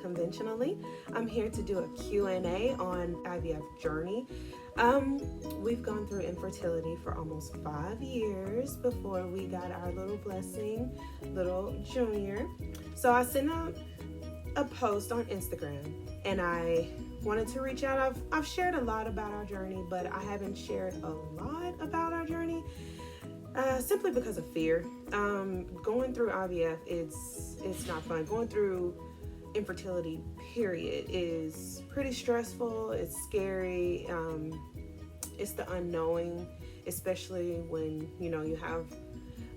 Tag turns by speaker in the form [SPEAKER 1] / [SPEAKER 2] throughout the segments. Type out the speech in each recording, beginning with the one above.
[SPEAKER 1] Unconventionally. I'm here to do a Q&A on IVF journey. We've gone through infertility for almost 5 years before we got our little blessing, little junior. So I sent out a post on Instagram and I wanted to reach out. I've shared a lot about our journey, but I haven't shared a lot about our journey simply because of fear. Going through IVF, it's not fun. Going through infertility, period, is pretty stressful. It's scary. It's the unknowing, especially when you have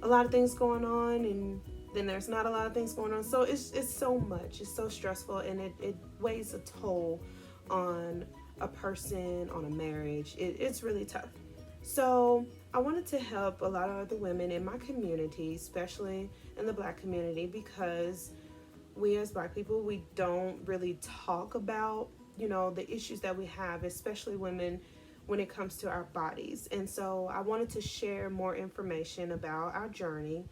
[SPEAKER 1] a lot of things going on and then there's not a lot of things going on. So it's so much. It's so stressful, and it weighs a toll on a person, on a marriage. It's really tough. So I wanted to help a lot of other women in my community, especially in the Black community, because we as Black people, we don't really talk about, the issues that we have, especially women, when it comes to our bodies. And so I wanted to share more information about our journey.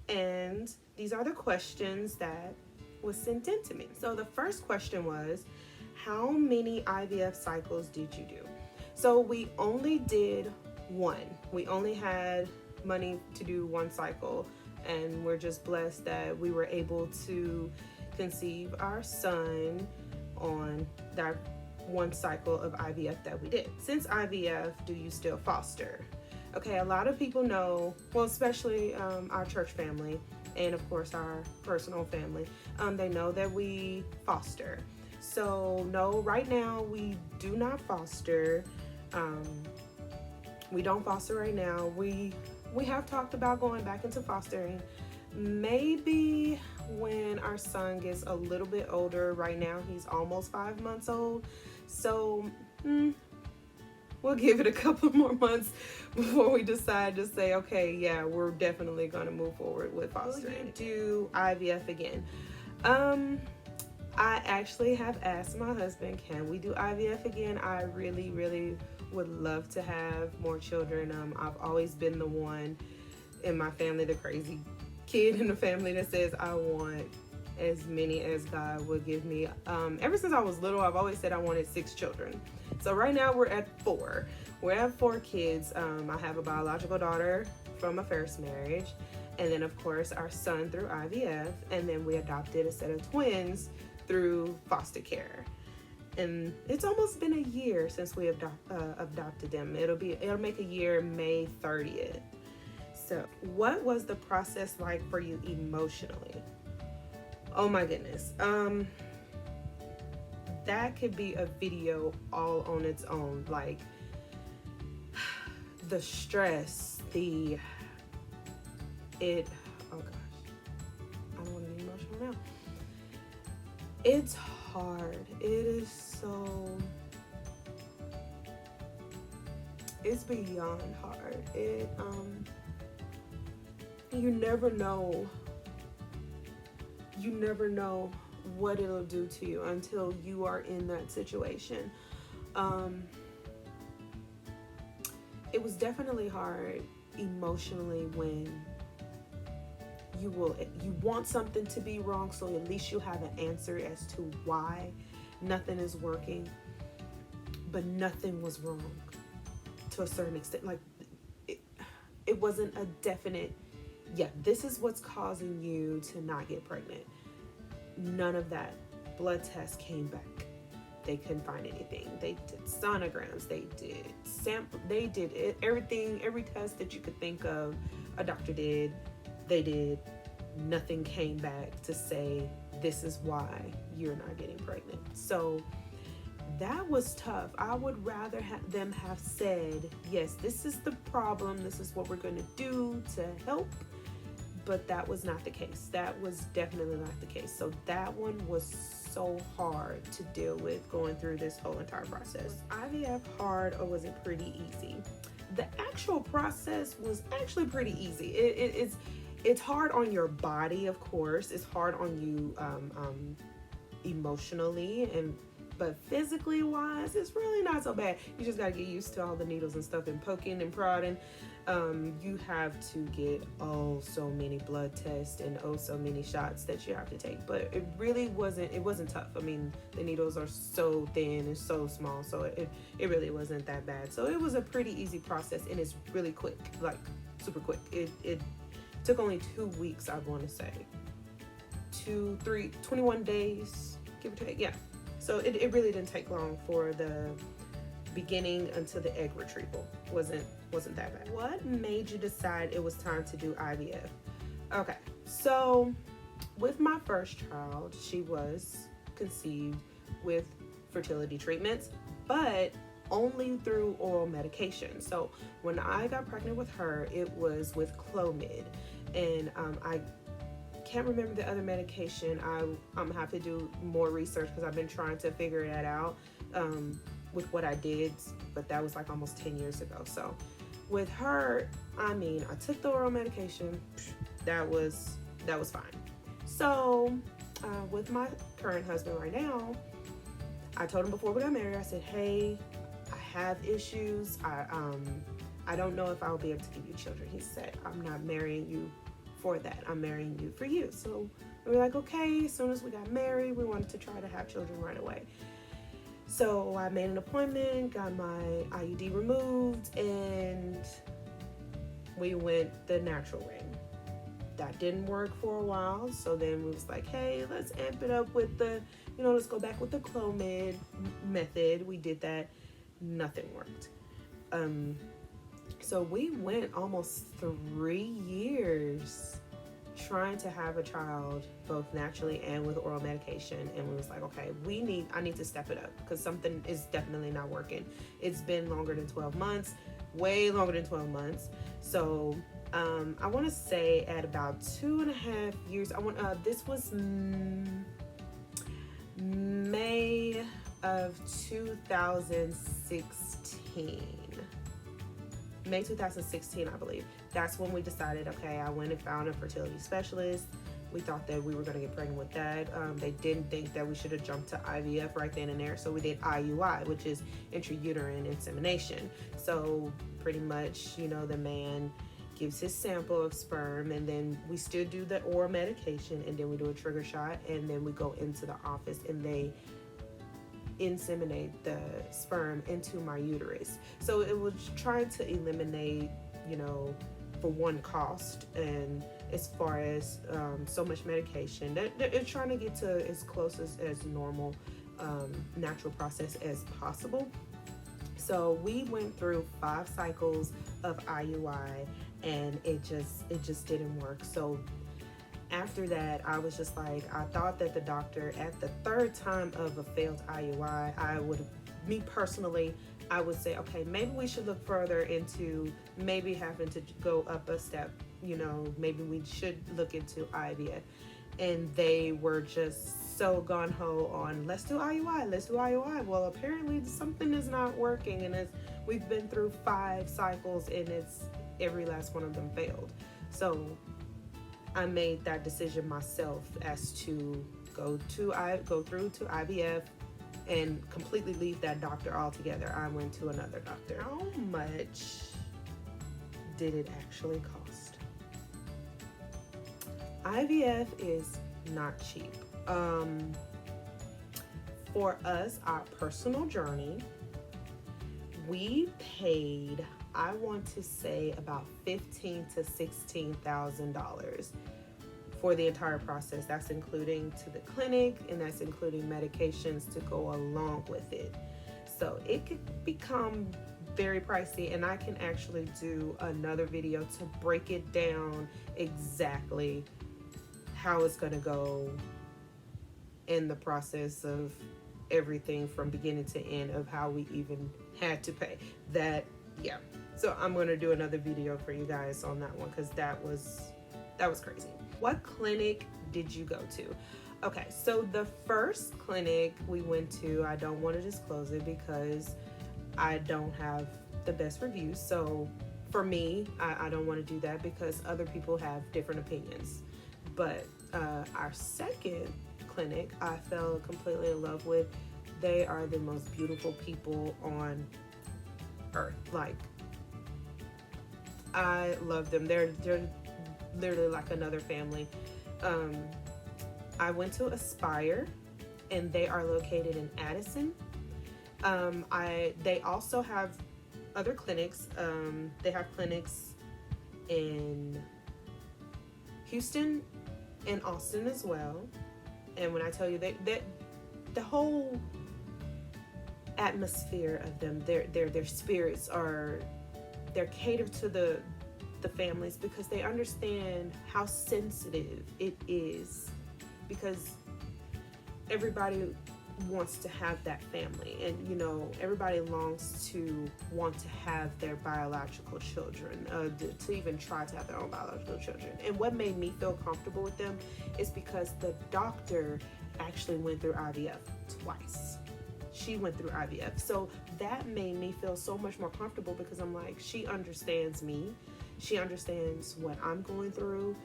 [SPEAKER 1] And these are the questions that was sent in to me. So the first question was, how many IVF cycles did you do? So we only did one. We only had money to do one cycle, and we're just blessed that we were able to conceive our son on that one cycle of IVF that we did. Since IVF, do you still foster? Okay, a lot of people know, well, especially our church family and of course our personal family, they know that we foster. So no, right now we do not foster. We don't foster right now. We have talked about going back into fostering maybe when our son gets a little bit older. Right now he's almost 5 months old, so we'll give it a couple more months before we decide to say, okay, yeah, we're definitely going to move forward with fostering. Will you do IVF again? I actually have asked my husband, can we do IVF again? I really, really would love to have more children. I've always been the one in my family, the crazy kid in the family that says I want as many as God would give me. Ever since I was little, I've always said I wanted 6 children. So right now we're at 4. We're at 4 kids. I have a biological daughter from a first marriage, and then of course our son through IVF, and then we adopted a set of twins through foster care. And it's almost been a year since we adopted them. It'll make a year May 30th. So what was the process like for you emotionally? Oh my goodness. That could be a video all on its own. Like the stress, oh gosh, I don't want to be emotional now. It's hard. It's beyond hard. You never know what it'll do to you until you are in that situation. It was definitely hard emotionally when you want something to be wrong, so at least you have an answer as to why nothing is working, but nothing was wrong to a certain extent. Like it wasn't a definite, yeah, this is what's causing you to not get pregnant. None of that. Blood tests came back. They couldn't find anything. They did sonograms. They did sample. They did it, everything, every test that you could think of. A doctor did. They did. Nothing came back to say this is why you're not getting pregnant. So that was tough. I would rather them have said, yes, this is the problem. This is what we're going to do to help. But that was not the case. That was definitely not the case. So that one was so hard to deal with, going through this whole entire process. Was IVF hard or was it pretty easy? The actual process was actually pretty easy. It's hard on your body, of course. It's hard on you emotionally, but physically wise, it's really not so bad. You just gotta get used to all the needles and stuff and poking and prodding. You have to get so many blood tests and so many shots that you have to take. But it really wasn't tough. I mean, the needles are so thin and so small, so it really wasn't that bad. So it was a pretty easy process, and it's really quick, like super quick. It took only 2 weeks, I want to say. 21 days, give or take. Yeah. So it really didn't take long for the beginning until the egg retrieval. Wasn't that bad. What made you decide it was time to do IVF? Okay, so with my first child, she was conceived with fertility treatments, but only through oral medication. So when I got pregnant with her, it was with Clomid, and I can't remember the other medication. I'm have to do more research because I've been trying to figure that out with what I did, but that was like almost 10 years ago. So with her, I mean, I took the oral medication. That was fine. So with my current husband right now, I told him before we got married, I said, hey, I have issues. I don't know if I'll be able to give you children. He said, I'm not marrying you for that. I'm marrying you for you. So we were like, okay. As soon as we got married, we wanted to try to have children right away. So I made an appointment, got my IUD removed, and we went the natural way. That didn't work for a while, so then we was like, hey, let's amp it up with let's go back with the Clomid method. We did that. Nothing worked. So we went almost 3 years trying to have a child both naturally and with oral medication, and we was like, okay, I need to step it up because something is definitely not working. It's been longer than 12 months, way longer than 12 months. So I want to say at about 2.5 years, this was May of 2016. May 2016, I believe. That's when we decided, okay, I went and found a fertility specialist. We thought that we were going to get pregnant with that. They didn't think that we should have jumped to IVF right then and there. So we did IUI, which is intrauterine insemination. So pretty much, the man gives his sample of sperm, and then we still do the oral medication, and then we do a trigger shot, and then we go into the office and they inseminate the sperm into my uterus. So it was trying to eliminate, for one, cost, and as far as so much medication, they're trying to get to as close as normal natural process as possible. So we went through 5 cycles of IUI, and it just didn't work. So after that, I was just like, I thought that the doctor, at the 3rd time of a failed IUI, I would say, okay, maybe we should look further into maybe having to go up a step, maybe we should look into IVF. And they were just so gung-ho on, let's do IUI. Well, apparently something is not working, and we've been through 5 cycles, and every last one of them failed. So I made that decision myself as to go through to IVF and completely leave that doctor altogether. I went to another doctor. How much did it actually cost? IVF is not cheap. For us, our personal journey, we paid, I want to say, about $15,000 to $16,000 for the entire process. That's including to the clinic, and that's including medications to go along with it. So it could become very pricey, and I can actually do another video to break it down exactly how it's going to go in the process of everything from beginning to end of how we even had to pay that. Yeah, so I'm going to do another video for you guys on that one, because that was crazy. What clinic did you go to? Okay, so the first clinic we went to, I don't want to disclose it because I don't have the best reviews. So for me, I don't want to do that because other people have different opinions. But our second clinic, I fell completely in love with. They are the most beautiful people on earth. Like, I love them. They're literally like another family. Um, I went to Aspire, and they are located in Addison. They also have other clinics. They have clinics in Houston and Austin as well. And when I tell you that the whole atmosphere of them, their spirits are, they're catered to the families because they understand how sensitive it is, because everybody wants to have that family, and everybody longs to want to have their biological children, to even try to have their own biological children. And what made me feel comfortable with them is because the doctor actually went through IVF twice. She went through IVF, so that made me feel so much more comfortable, because I'm like, she understands me, she understands what I'm going through.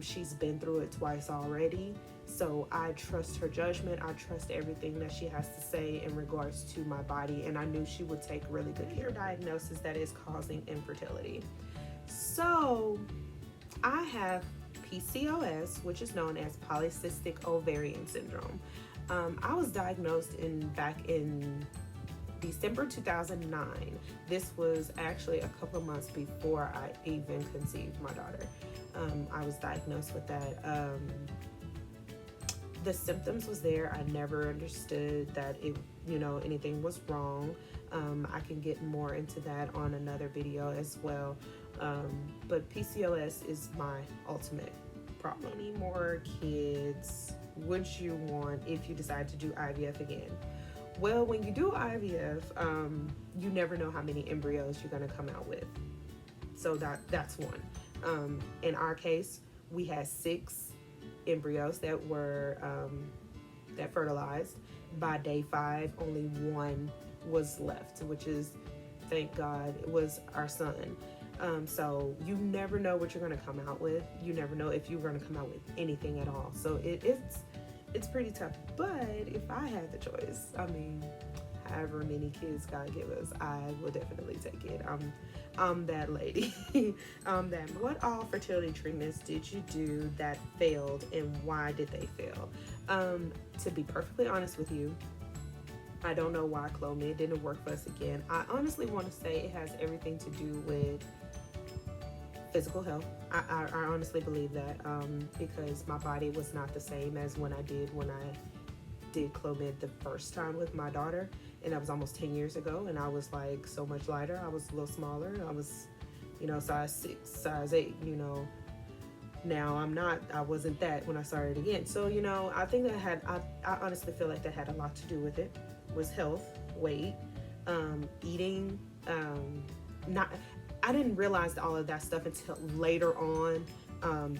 [SPEAKER 1] She's been through it twice already. So I trust her judgment. I trust everything that she has to say in regards to my body. And I knew she would take really good care of diagnosis that is causing infertility. So I have PCOS, which is known as polycystic ovarian syndrome. I was diagnosed back in December 2009. This was actually a couple of months before I even conceived my daughter. I was diagnosed with that. The symptoms was there. I never understood that anything was wrong. I can get more into that on another video as well. But PCOS is my ultimate problem. How many more kids would you want if you decide to do IVF again? Well, when you do IVF, you never know how many embryos you're going to come out with. So that's one. In our case, we had 6 embryos that were that fertilized. By day 5, only 1 was left, which is, thank God, it was our son. So you never know what you're going to come out with. You never know if you're going to come out with anything at all. So it's pretty tough. But if I had the choice, I mean, however many kids God give us, I will definitely take it. I'm that lady. What all fertility treatments did you do that failed, and why did they fail? To be perfectly honest with you, I don't know why Clomid didn't work for us again. I honestly want to say it has everything to do with physical health. I honestly believe that, because my body was not the same as when I did Clomid the first time with my daughter, and that was almost 10 years ago, and I was like so much lighter. I was a little smaller. I was, size 6, size 8, Now I wasn't that when I started again. So, I think that I honestly feel like that had a lot to do with it, was health, weight, eating, I didn't realize all of that stuff until later on,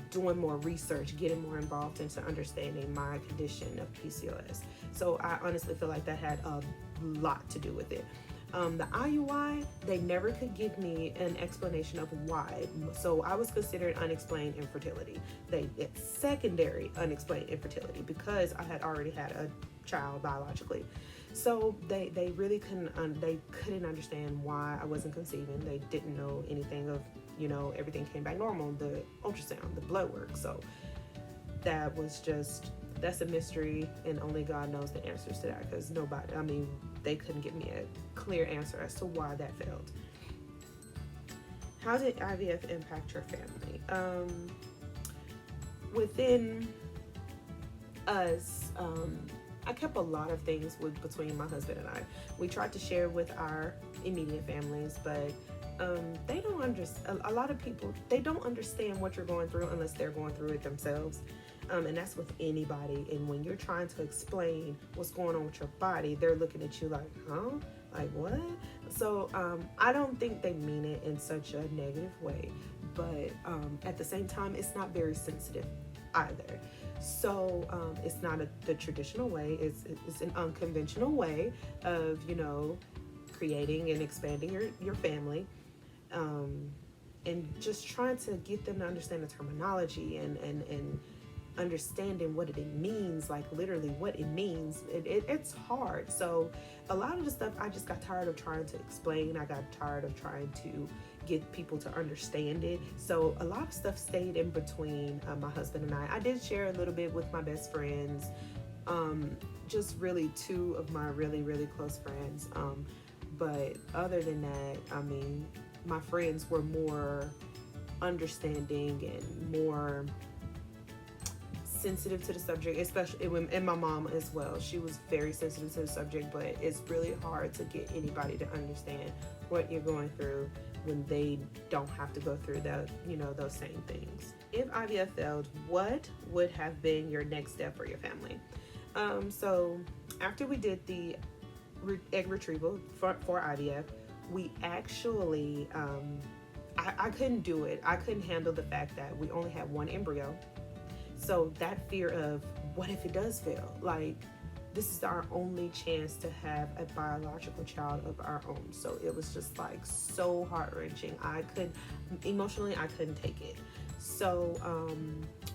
[SPEAKER 1] doing more research, getting more involved into understanding my condition of PCOS. So I honestly feel like that had a lot to do with it. The IUI, they never could give me an explanation of why. So I was considered unexplained infertility. It's secondary unexplained infertility, because I had already had a child biologically. So they really couldn't understand why I wasn't conceiving. They didn't know anything of, everything came back normal, the ultrasound, the blood work. So that's a mystery, and only God knows the answers to that, because they couldn't give me a clear answer as to why that failed. How did IVF impact your family? Within us, I kept a lot of things between my husband and I. We tried to share with our immediate families, but they don't understand. A lot of people, they don't understand what you're going through unless they're going through it themselves. And that's with anybody. And when you're trying to explain what's going on with your body, they're looking at you like, huh? Like, what? So I don't think they mean it in such a negative way. But at the same time, it's not very sensitive either. So it's not the traditional way. It's an unconventional way of, creating and expanding your family. And just trying to get them to understand the terminology and understanding what it means, like literally what it means. It's hard. So a lot of the stuff I just got tired of trying to explain. I got tired of trying to get people to understand it. So a lot of stuff stayed in between my husband and I did share a little bit with my best friends, just really two of my really, really close friends. But other than that, I mean, my friends were more understanding and more sensitive to the subject, especially, and my mom as well. She was very sensitive to the subject, but it's really hard to get anybody to understand what you're going through when they don't have to go through those same things. If IVF failed, what would have been your next step for your family? So after we did the egg retrieval for IVF, we actually, I couldn't do it. I couldn't handle the fact that we only had one embryo. So that fear of what if it does fail? Like, this is our only chance to have a biological child of our own. So it was just like so heart-wrenching. Emotionally, I couldn't take it. So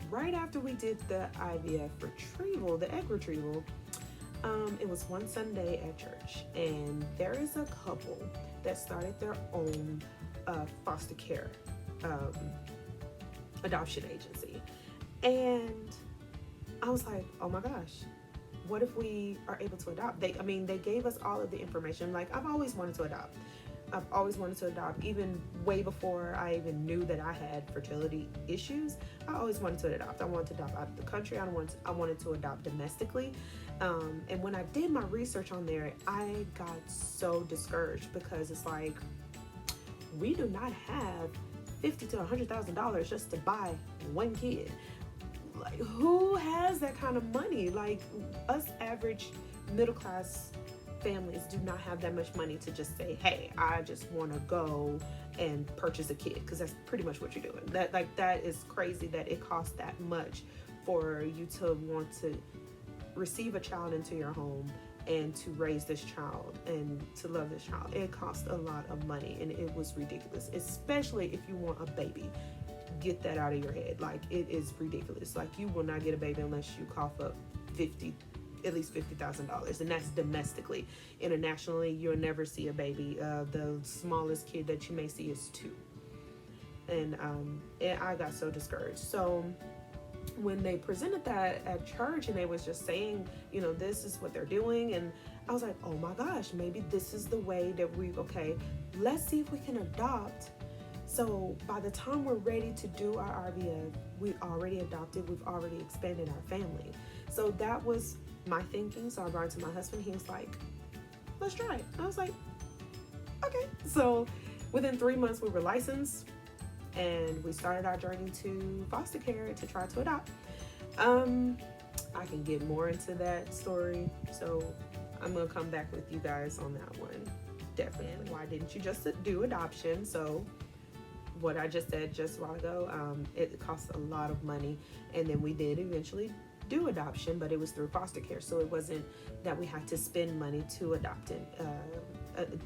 [SPEAKER 1] right after we did the IVF retrieval, the egg retrieval, it was one Sunday at church, and there is a couple that started their own foster care adoption agency. And I was like, oh my gosh, what if we are able to adopt? They gave us all of the information. Like, I've always wanted to adopt, even way before I even knew that I had fertility issues. I always wanted to adopt. I wanted to adopt out of the country. I wanted to adopt domestically. And when I did my research on there, I got so discouraged because it's like, we do not have $50,000 to $100,000 just to buy one kid. Like, who has that kind of money? Like, us average middle class families do not have that much money to just say, hey, I just want to go and purchase a kid, because that's pretty much what you're doing. That is crazy that it costs that much for you to want to receive a child into your home and to raise this child and to love this child. It costs a lot of money, and it was ridiculous, especially if you want a baby. Get that out of your head. Like, it is ridiculous. Like, you will not get a baby unless you cough up at least $50,000, and that's domestically. Internationally, you'll never see a baby. The smallest kid that you may see is 2. And I got so discouraged. So when they presented that at church, and they was just saying, this is what they're doing, and I was like, oh my gosh, maybe this is the way that let's see if we can adopt. So by the time we're ready to do our IVF, we already adopted, we've already expanded our family. So that was my thinking. So I brought it to my husband. He was like, let's try it. I was like, okay. So within 3 months, we were licensed, and we started our journey to foster care to try to adopt. I can get more into that story, so I'm gonna come back with you guys on that one. Definitely. Why didn't you just do adoption? So what I just said just a while ago, it costs a lot of money, and then we did eventually do adoption, but it was through foster care, so it wasn't that we had to spend money to adopt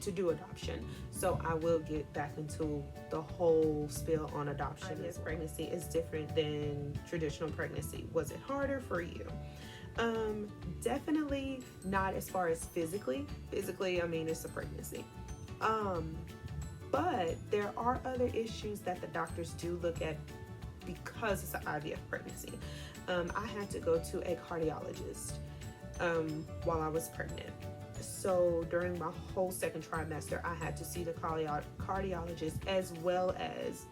[SPEAKER 1] to do adoption. So I will get back into the whole spiel on adoption. This pregnancy is different than traditional pregnancy. Was it harder for you? Definitely not as far as physically. Physically, I mean, it's a pregnancy. But there are other issues that the doctors do look at because it's an IVF pregnancy. I had to go to a cardiologist while I was pregnant. So during my whole second trimester, I had to see the cardiologist as well as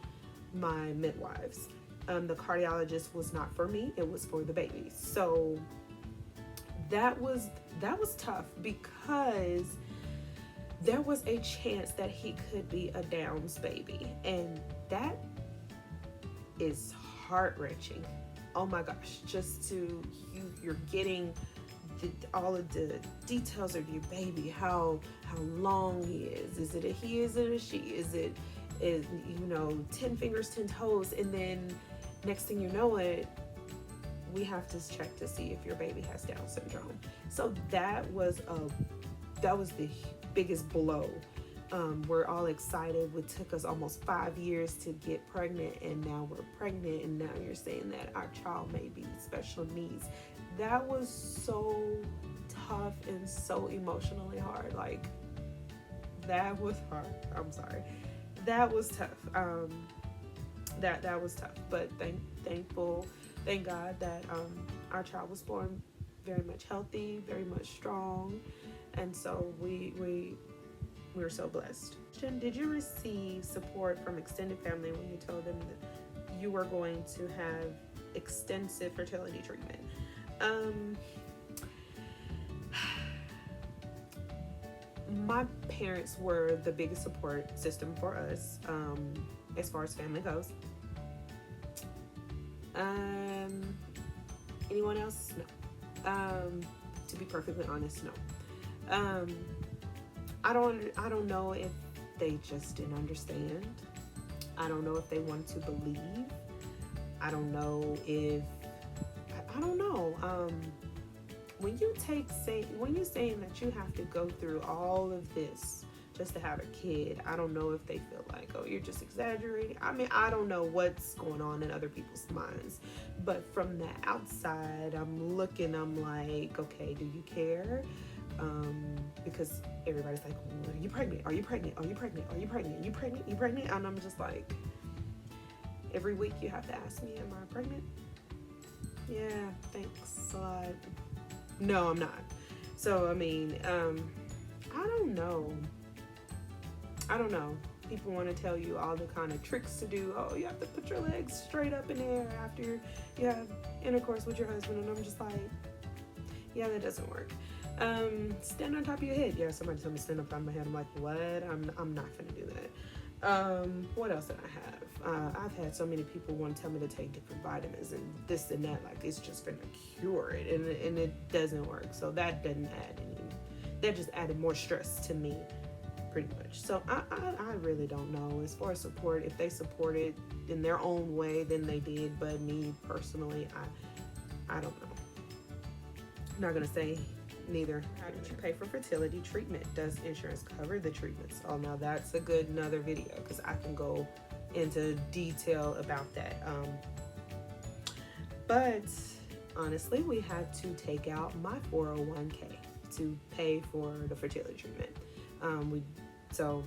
[SPEAKER 1] my midwives. The cardiologist was not for me, it was for the baby. So that was tough, because there was a chance that he could be a Downs baby, and that is heart-wrenching. Oh my gosh, just you're getting all of the details of your baby, how long he is it a he, is it a she, is 10 fingers 10 toes, and then next thing you know we have to check to see if your baby has Down syndrome. So that was the biggest blow. We're all excited. It took us almost 5 years to get pregnant, and now we're pregnant, and now you're saying that our child may be special needs. That was so tough and so emotionally hard. Like, that was hard. I'm sorry. that was tough. That was tough, but thank God that our child was born very much healthy, very much strong, and so we're so blessed. Did you receive support from extended family when you told them that you were going to have extensive fertility treatment? My parents were the biggest support system for us, as far as family goes. Anyone else? No. To be perfectly honest, no. I don't know if they just didn't understand. I don't know if they wanted to believe. I don't know if I don't know. When you're saying that you have to go through all of this just to have a kid, I don't know if they feel like, oh, you're just exaggerating. I mean, I don't know what's going on in other people's minds, but from the outside, I'm like, okay, do you care? Because everybody's like, well, are you pregnant? Are you pregnant? Are you pregnant? Are you pregnant? Are you pregnant? Are you pregnant? And I'm just like, every week you have to ask me, am I pregnant? Yeah, thanks a lot. No, I'm not. So, I mean, I don't know. People want to tell you all the kind of tricks to do. Oh, you have to put your legs straight up in the air after you have intercourse with your husband. And I'm just like, yeah, that doesn't work. Stand on top of your head. Yeah, somebody told me to stand up on my head. I'm like, what? I'm not gonna do that. What else did I have? I've had so many people want to tell me to take different vitamins and this and that, like it's just gonna cure it, and it doesn't work. So that didn't add any. That just added more stress to me, pretty much. So I really don't know. As far as support, if they supported in their own way, then they did. But me personally, I don't know. I'm not gonna say neither. How did you pay for fertility treatment? Does insurance cover the treatments? Oh, now that's another video, because I can go into detail about that. But honestly, we had to take out my 401k to pay for the fertility treatment. So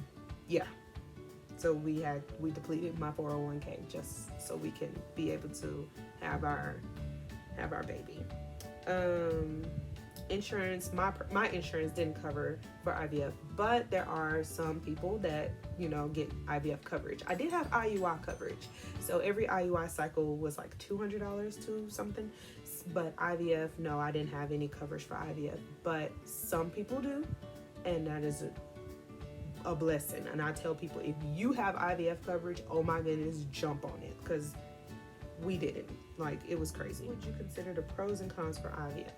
[SPEAKER 1] we depleted my 401k just so we can be able to have our baby. Insurance, my insurance didn't cover for IVF, but there are some people that get IVF coverage. I did have IUI coverage, so every IUI cycle was like $200 to something, but IVF, no, I didn't have any coverage for IVF, but some people do, and that is a blessing. And I tell people, if you have IVF coverage, oh my goodness, jump on it, because we didn't. Like, it was crazy. Would you consider the pros and cons for IVF?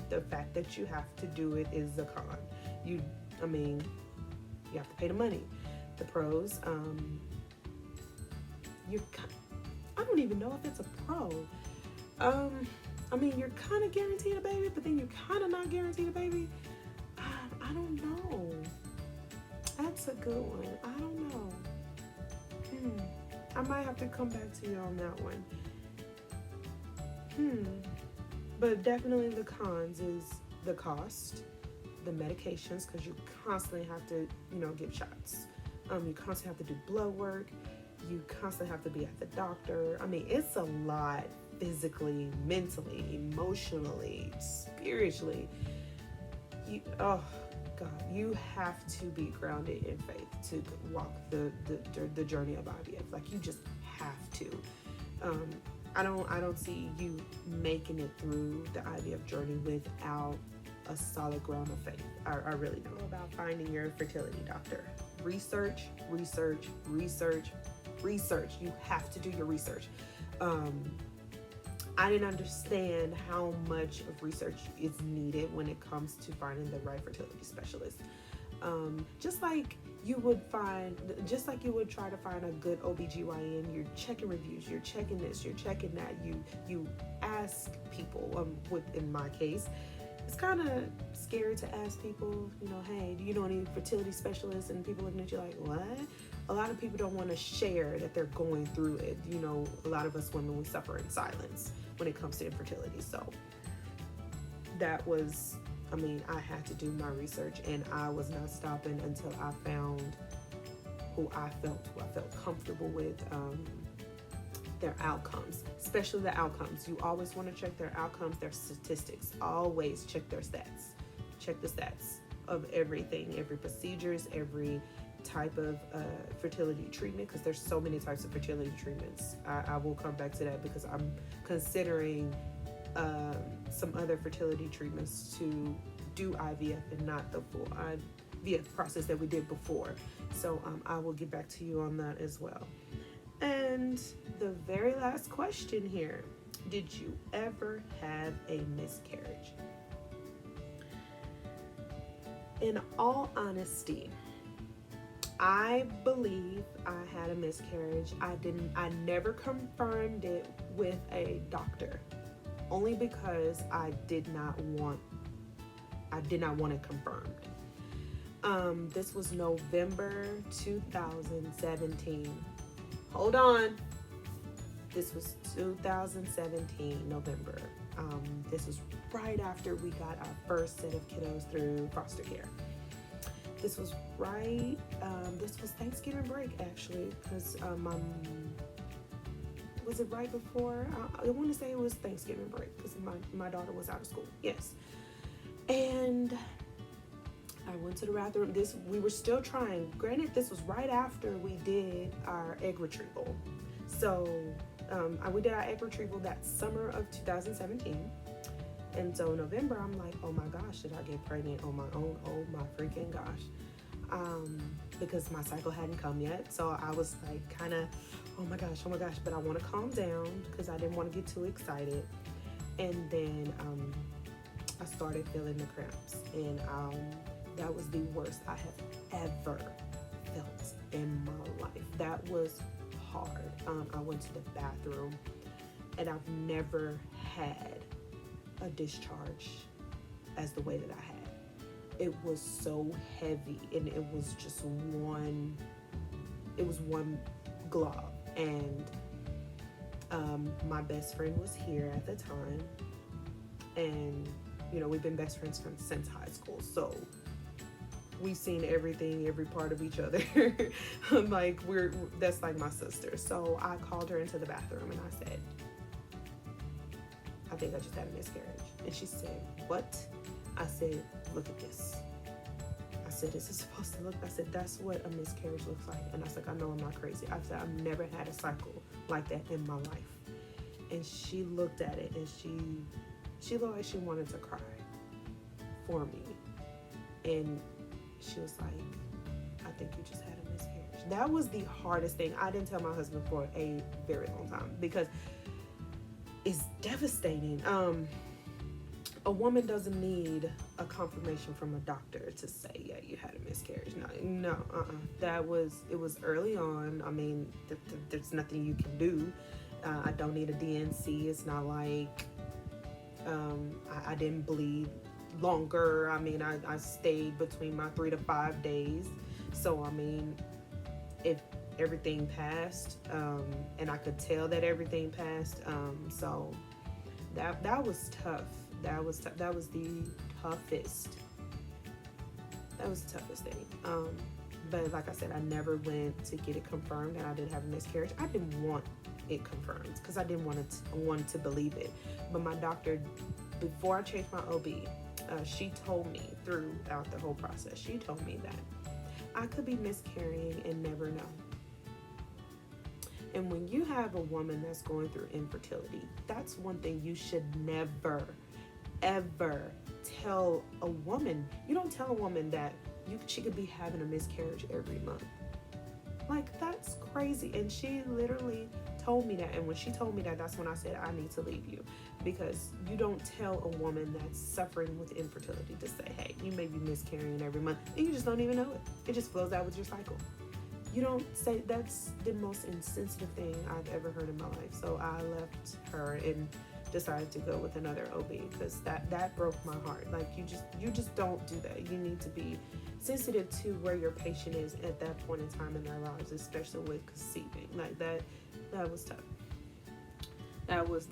[SPEAKER 1] The fact that you have to do it is the con. You have to pay the money. The pros, I don't even know if it's a pro. You're kind of guaranteed a baby, but then you're kind of not guaranteed a baby. I don't know. That's a good one. I don't know. I might have to come back to you on that one. But definitely the cons is the cost, the medications, because you constantly have to, give shots. You constantly have to do blood work. You constantly have to be at the doctor. It's a lot physically, mentally, emotionally, spiritually. You have to be grounded in faith to walk the journey of IVF. Like, you just have to. I don't see you making it through the IVF journey without a solid ground of faith. I really don't. About finding your fertility doctor. Research. You have to do your research. I didn't understand how much of research is needed when it comes to finding the right fertility specialist. Just like you would try to find a good OBGYN, you're checking reviews, you're checking this, you're checking that, you ask people, in my case, it's kind of scary to ask people, hey, do you know any fertility specialists? And people looking at you like, what? A lot of people don't want to share that they're going through it. A lot of us women, we suffer in silence when it comes to infertility. So that was, I had to do my research, and I was not stopping until I found who I felt comfortable with, their outcomes, especially the outcomes. You always want to check their outcomes, their statistics. Always check their stats. Check the stats of everything, every procedures, every type of fertility treatment, because there's so many types of fertility treatments. I will come back to that because I'm considering some other fertility treatments to do IVF and not the full IVF process that we did before. So I will get back to you on that as well. And the very last question here, did you ever have a miscarriage? In all honesty, I believe I had a miscarriage. I never confirmed it with a doctor, only because I did not want it confirmed. This was November 2017. Hold on. This was 2017, November. This was right after we got our first set of kiddos through foster care. This was this was Thanksgiving break, actually, because was it right before? I want to say it was Thanksgiving break, because my daughter was out of school. Yes. And I went to the bathroom. We were still trying. Granted, this was right after we did our egg retrieval. So we did our egg retrieval that summer of 2017. And so November, I'm like, oh my gosh, did I get pregnant on my own? Oh my freaking gosh. Because my cycle hadn't come yet. So I was like kind of, oh my gosh. But I want to calm down because I didn't want to get too excited. And then I started feeling the cramps. And that was the worst I have ever felt in my life. That was hard. I went to the bathroom and I've never had a discharge as the way that I had. It was so heavy, and it was just one glob. And my best friend was here at the time, and we've been best friends since high school, so we've seen everything, every part of each other. Like that's like my sister. So I called her into the bathroom and I said, I think I just had a miscarriage. And she said, what? I said, look at this. I said, is it supposed to look? I said, that's what a miscarriage looks like. And I was like, I know I'm not crazy. I said, I've never had a cycle like that in my life. And she looked at it and she looked like she wanted to cry for me. And she was like, I think you just had a miscarriage. That was the hardest thing. I didn't tell my husband for a very long time because it's devastating. A woman doesn't need a confirmation from a doctor to say, yeah, you had a miscarriage. No. It was early on. I mean, there's nothing you can do. I don't need a DNC. It's not like I didn't bleed longer. I mean, I stayed between my 3 to 5 days. So, I mean, if everything passed, and I could tell that everything passed, so that was tough. That was the toughest. That was the toughest thing. But like I said, I never went to get it confirmed that I did have a miscarriage. I didn't want it confirmed because I didn't want to believe it. But my doctor, before I changed my OB, she told me throughout the whole process, she told me that I could be miscarrying and never know. And when you have a woman that's going through infertility, that's one thing you should never, ever tell a woman. You don't tell a woman that she could be having a miscarriage every month. Like, that's crazy. And she literally told me that. And when she told me that, that's when I said, I need to leave you. Because you don't tell a woman that's suffering with infertility to say, hey, you may be miscarrying every month. And you just don't even know it. It just flows out with your cycle. You don't say. That's the most insensitive thing I've ever heard in my life. So I left her and decided to go with another OB because that broke my heart. Like, you just don't do that. You need to be sensitive to where your patient is at that point in time in their lives, especially with conceiving. Like that was tough. That was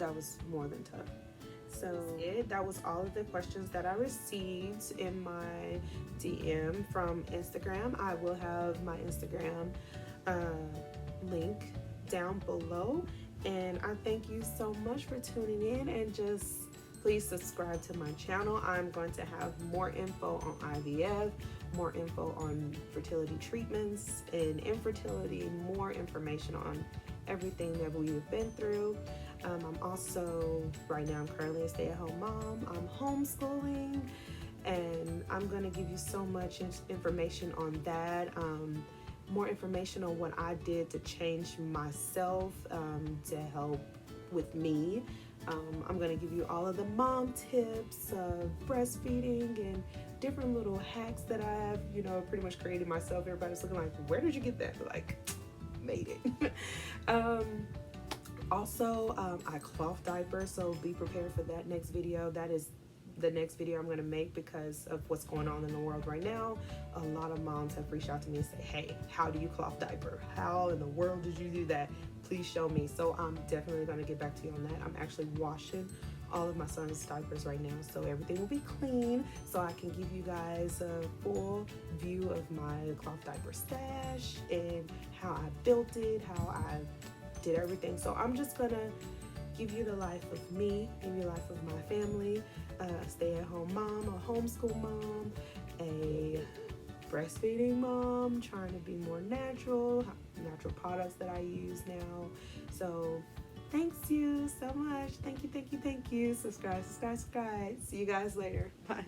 [SPEAKER 1] more than tough. So that was all of the questions that I received in my DM from Instagram. I will have my Instagram link down below. And I thank you so much for tuning in, and just please subscribe to my channel. I'm going to have more info on IVF, more info on fertility treatments and infertility, more information on everything that we've been through. I'm also, right now, I'm currently a stay-at-home mom. I'm homeschooling, and I'm going to give you so much information on that. More information on what I did to change myself to help with me. I'm going to give you all of the mom tips of breastfeeding and different little hacks that I have, pretty much created myself. Everybody's looking like, where did you get that? Like, made it. Also, I cloth diaper, so be prepared for that next video. That is the next video I'm going to make because of what's going on in the world right now. A lot of moms have reached out to me and say, hey, how do you cloth diaper? How in the world did you do that? Please show me. So I'm definitely going to get back to you on that. I'm actually washing all of my son's diapers right now, so everything will be clean, so I can give you guys a full view of my cloth diaper stash and how I built it, how I did everything. So I'm just gonna give you the life of me, give you the life of my family, a stay-at-home mom, a homeschool mom, a breastfeeding mom, trying to be more natural products that I use now. So thanks you so much. Thank you. Subscribe. See you guys later. Bye.